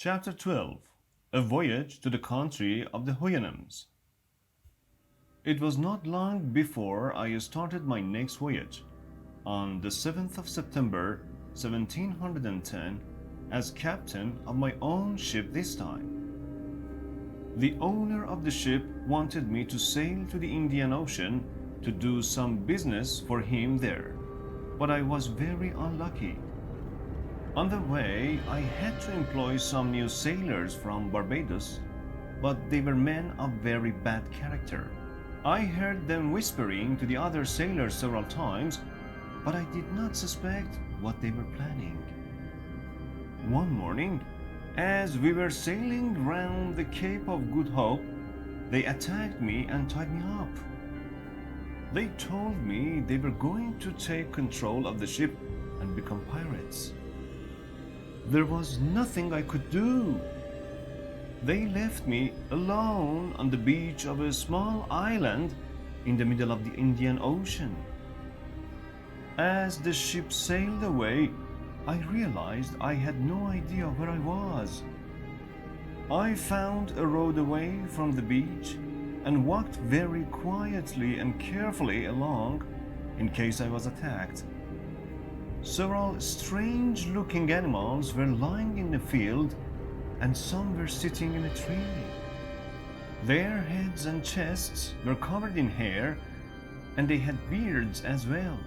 Chapter 12. A Voyage to the Country of the Houyhnhnms. It was not long before I started my next voyage, on the 7th of September 1710, as captain of my own ship this time. The owner of the ship wanted me to sail to the Indian Ocean to do some business for him there, but I was very unlucky. On the way, I had to employ some new sailors from Barbados, but they were men of very bad character. I heard them whispering to the other sailors several times, but I did not suspect what they were planning. One morning, as we were sailing round the Cape of Good Hope, they attacked me and tied me up. They told me they were going to take control of the ship and become pirates. There was nothing I could do. They left me alone on the beach of a small island in the middle of the Indian Ocean. As the ship sailed away, I realized I had no idea where I was. I found a road away from the beach and walked very quietly and carefully along in case I was attacked. Several strange-looking animals were lying in the field, and some were sitting in a tree. Their heads and chests were covered in hair, and they had beards as well.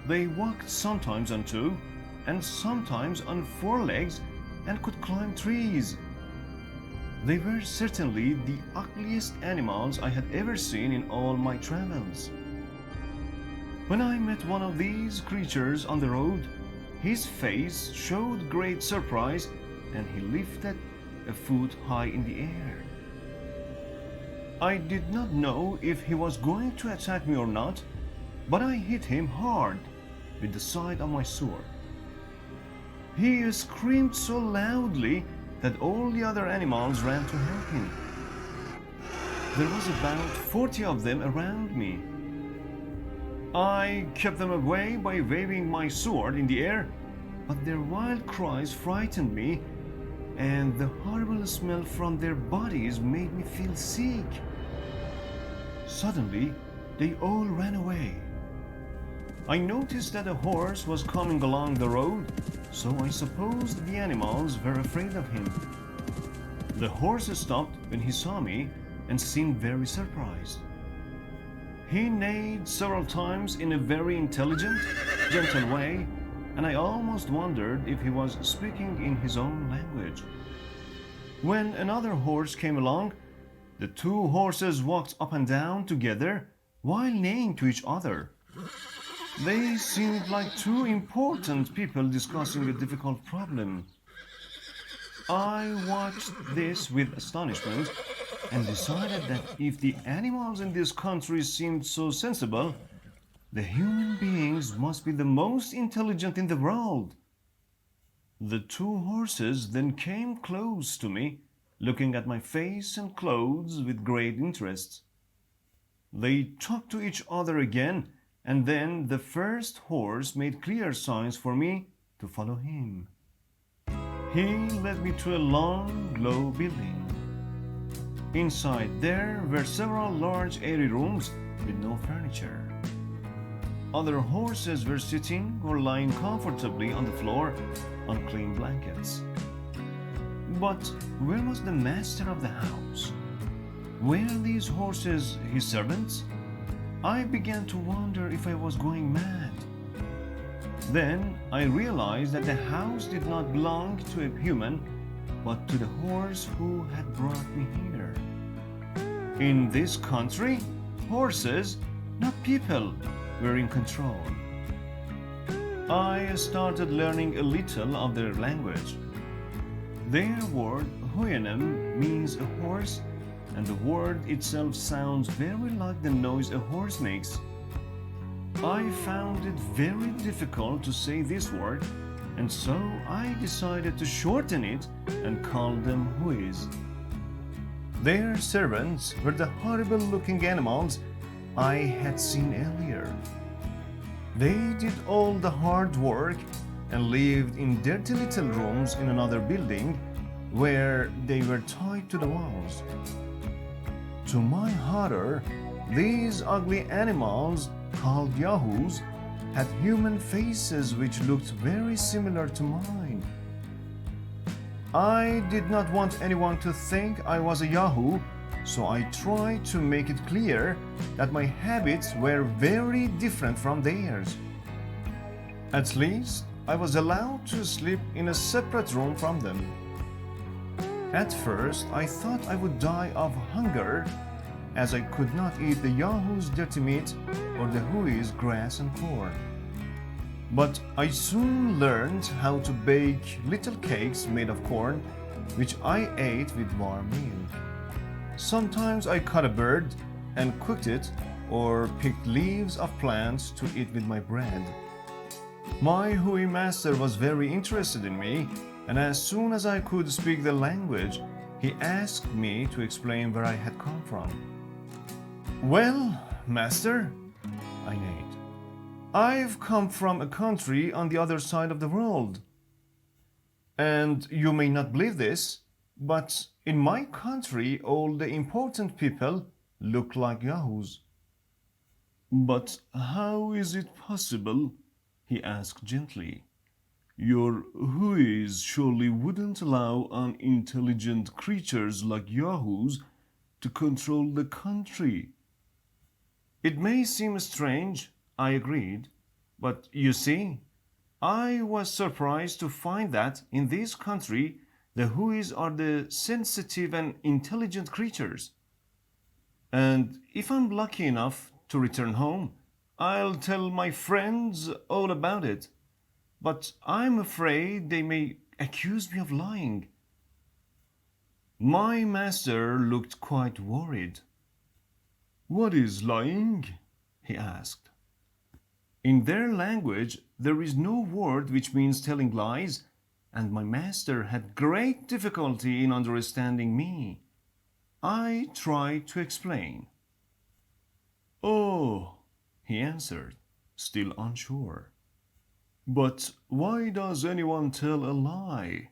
They walked sometimes on two, and sometimes on four legs, and could climb trees. They were certainly the ugliest animals I had ever seen in all my travels. When I met one of these creatures on the road, his face showed great surprise, and he lifted a foot high in the air. I did not know if he was going to attack me or not, but I hit him hard with the side of my sword. He screamed so loudly that all the other animals ran to help him. There was about 40 of them around me. I kept them away by waving my sword in the air, but their wild cries frightened me, and the horrible smell from their bodies made me feel sick. Suddenly, they all ran away. I noticed that a horse was coming along the road, so I supposed the animals were afraid of him. The horse stopped when he saw me and seemed very surprised. He neighed several times in a very intelligent, gentle way, and I almost wondered if he was speaking in his own language. When another horse came along, the two horses walked up and down together while neighing to each other. They seemed like two important people discussing a difficult problem. I watched this with astonishment and decided that if the animals in this country seemed so sensible, the human beings must be the most intelligent in the world. The two horses then came close to me, looking at my face and clothes with great interest. They talked to each other again, and then the first horse made clear signs for me to follow him. He led me to a long, low building. Inside there were several large airy rooms with no furniture. Other horses were sitting or lying comfortably on the floor on clean blankets. But where was the master of the house? Were these horses his servants? I began to wonder if I was going mad. Then I realized that the house did not belong to a human, but to the horse who had brought me here. In this country, horses, not people, were in control. I started learning a little of their language. Their word Houyhnhnm means a horse, and the word itself sounds very like the noise a horse makes. I found it very difficult to say this word, and so I decided to shorten it and call them Huis. Their servants were the horrible-looking animals I had seen earlier. They did all the hard work and lived in dirty little rooms in another building, where they were tied to the walls. To my horror, these ugly animals, called Yahoos, had human faces which looked very similar to mine. I did not want anyone to think I was a Yahoo, so I tried to make it clear that my habits were very different from theirs. At least, I was allowed to sleep in a separate room from them. At first, I thought I would die of hunger, as I could not eat the Yahoo's dirty meat or the Hui's grass and corn. But I soon learned how to bake little cakes made of corn, which I ate with warm milk. Sometimes I caught a bird and cooked it, or picked leaves of plants to eat with my bread. My Hui master was very interested in me, and as soon as I could speak the language, he asked me to explain where I had come from. "Well, master," I neighed, "I've come from a country on the other side of the world. And you may not believe this, but in my country all the important people look like Yahoos." "But how is it possible?" he asked gently. "Your Huis surely wouldn't allow unintelligent creatures like Yahoos to control the country." "It may seem strange," I agreed, "but you see, I was surprised to find that in this country the Huis are the sensitive and intelligent creatures. And if I'm lucky enough to return home, I'll tell my friends all about it. But I'm afraid they may accuse me of lying." My master looked quite worried. "What is lying?" he asked. In their language, there is no word which means telling lies, and my master had great difficulty in understanding me. I tried to explain. "Oh," he answered, still unsure. "But why does anyone tell a lie?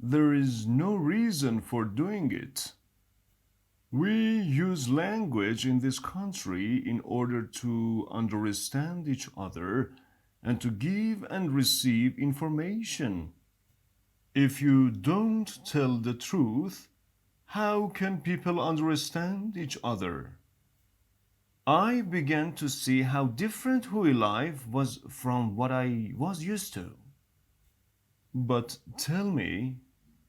There is no reason for doing it. We use language in this country in order to understand each other and to give and receive information. If you don't tell the truth, how can people understand each other?" I began to see how different Hui life was from what I was used to. "But tell me,"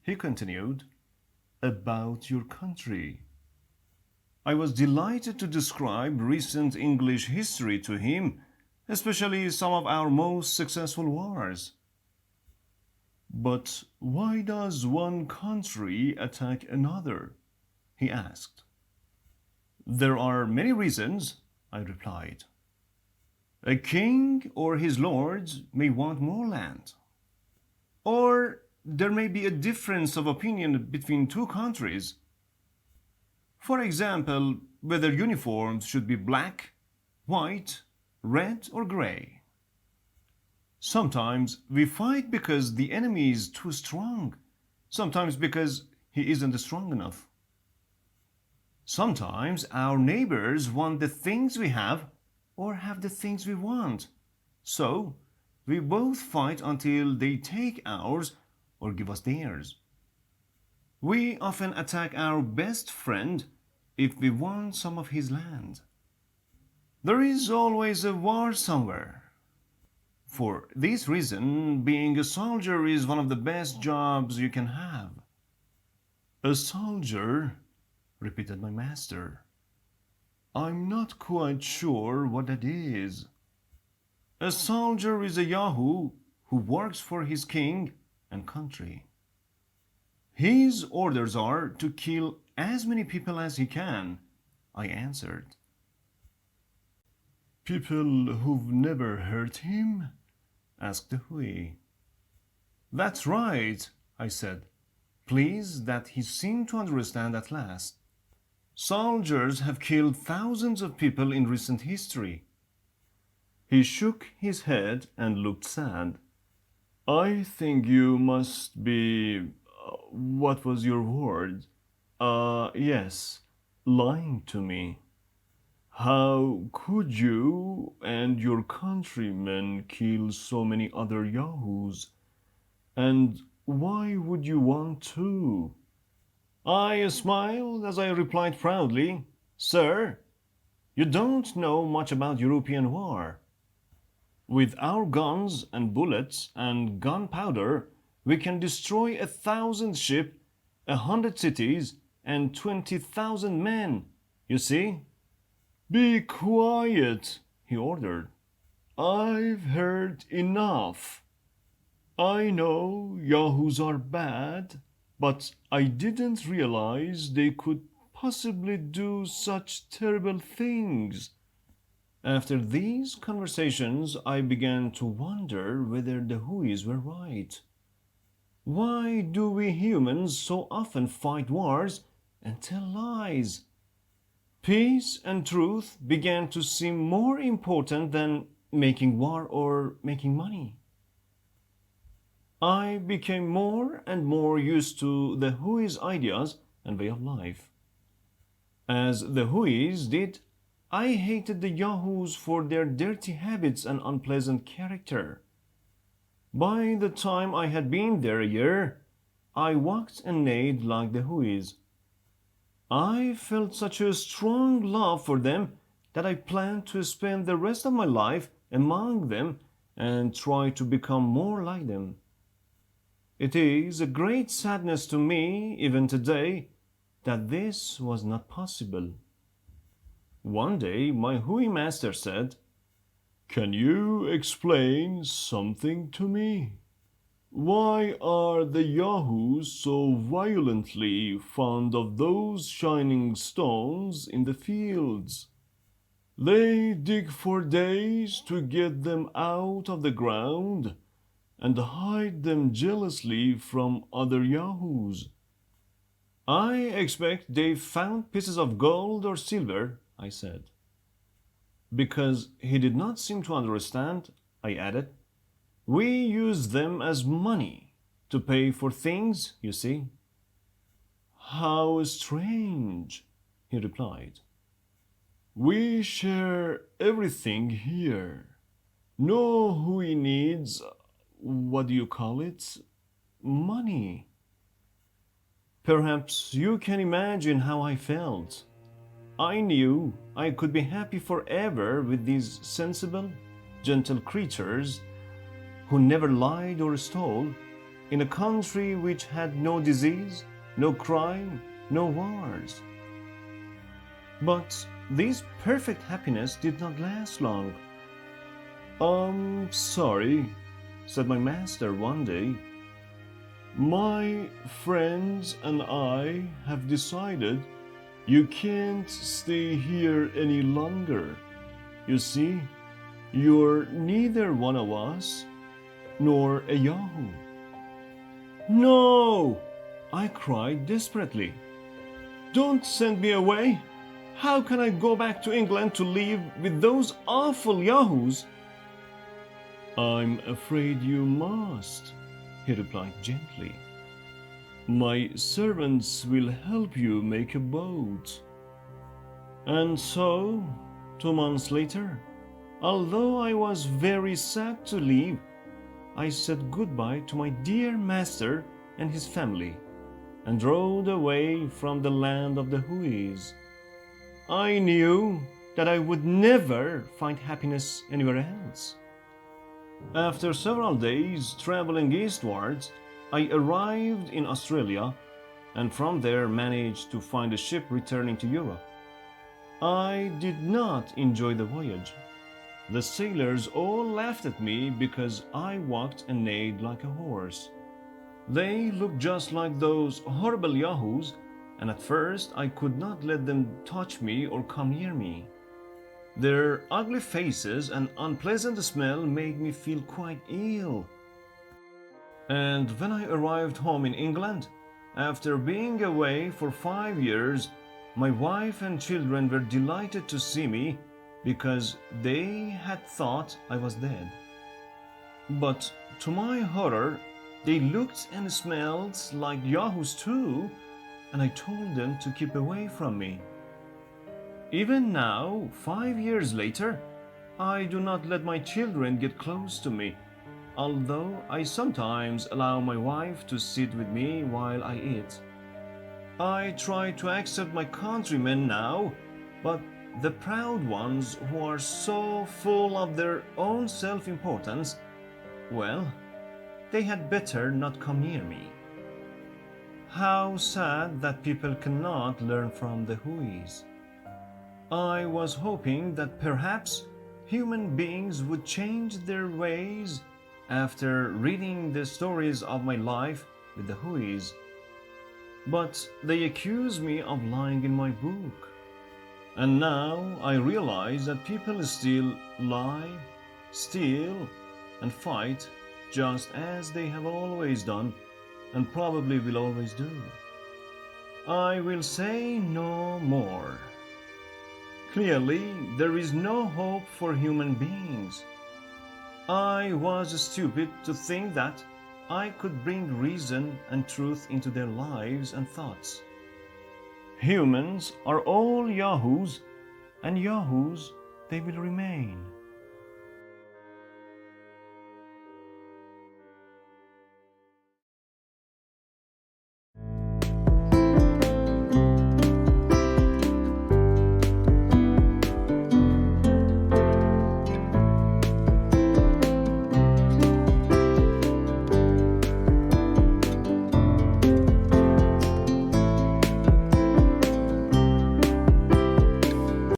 he continued, "about your country." I was delighted to describe recent English history to him, especially some of our most successful wars. "But why does one country attack another?" he asked. "There are many reasons," I replied. "A king or his lords may want more land. Or there may be a difference of opinion between two countries. For example, whether uniforms should be black, white, red, or gray. Sometimes we fight because the enemy is too strong, sometimes because he isn't strong enough. Sometimes our neighbors want the things we have or have the things we want. So we both fight until they take ours or give us theirs. We often attack our best friend if we want some of his land. There is always a war somewhere. For this reason, being a soldier is one of the best jobs you can have." "A soldier?" repeated my master. "I'm not quite sure what that is." "A soldier is a Yahoo who works for his king and country. His orders are to kill as many people as he can," I answered. "People who've never hurt him?" asked the Hui. "That's right," I said, pleased that he seemed to understand at last. "Soldiers have killed thousands of people in recent history." He shook his head and looked sad. "I think you must be What was your word? Yes, lying to me. How could you and your countrymen kill so many other Yahoos? And why would you want to? I smiled as I replied proudly, Sir, you don't know much about European war. With our guns and bullets and gunpowder, we can destroy 1,000 ships, 100 cities, and 20,000 men. You see? Be quiet, he ordered. I've heard enough. I know Yahoos are bad, but I didn't realize they could possibly do such terrible things. After these conversations, I began to wonder whether the Huis were right. Why do we humans so often fight wars and tell lies? Peace and truth began to seem more important than making war or making money. I became more and more used to the Hui's ideas and way of life. As the Huis did, I hated the Yahoos for their dirty habits and unpleasant character. By the time I had been there a year, I walked and neighed like the Huis. I felt such a strong love for them that I planned to spend the rest of my life among them and try to become more like them. It is a great sadness to me, even today, that this was not possible. One day, my Hui master said, Can you explain something to me? Why are the Yahoos so violently fond of those shining stones in the fields? They dig for days to get them out of the ground and hide them jealously from other Yahoos. I expect they found pieces of gold or silver, I said. Because he did not seem to understand, I added, we use them as money to pay for things, you see. How strange, he replied. We share everything here. No Hui needs, what do you call it? Money. Perhaps you can imagine how I felt. I knew I could be happy forever with these sensible, gentle creatures who never lied or stole, in a country which had no disease, no crime, no wars. But this perfect happiness did not last long. I'm sorry, said my master one day. My friends and I have decided you can't stay here any longer. You see, you're neither one of us nor a Yahoo. No! I cried desperately. Don't send me away! How can I go back to England to live with those awful Yahoos? I'm afraid you must, he replied gently. My servants will help you make a boat. And so, 2 months later, although I was very sad to leave, I said goodbye to my dear master and his family and rode away from the land of the Huis. I knew that I would never find happiness anywhere else. After several days traveling eastwards, I arrived in Australia and from there managed to find a ship returning to Europe. I did not enjoy the voyage. The sailors all laughed at me because I walked and neighed like a horse. They looked just like those horrible Yahoos, and at first I could not let them touch me or come near me. Their ugly faces and unpleasant smell made me feel quite ill. And when I arrived home in England, after being away for 5 years, my wife and children were delighted to see me because they had thought I was dead. But to my horror, They looked and smelled like yahoos too, and I told them to keep away from me. Even now, 5 years later, I do not let my children get close to me, although I sometimes allow my wife to sit with me while I eat. I try to accept my countrymen now, but the proud ones who are so full of their own self importance, well, they had better not come near me. How sad that people cannot learn from the Huis. I was hoping that perhaps human beings would change their ways after reading the stories of my life with the Huis. But they accuse me of lying in my book. And now I realize that people still lie, steal, and fight just as they have always done and probably will always do. I will say no more. Clearly, there is no hope for human beings. I was stupid to think that I could bring reason and truth into their lives and thoughts. Humans are all yahoos, and yahoos they will remain.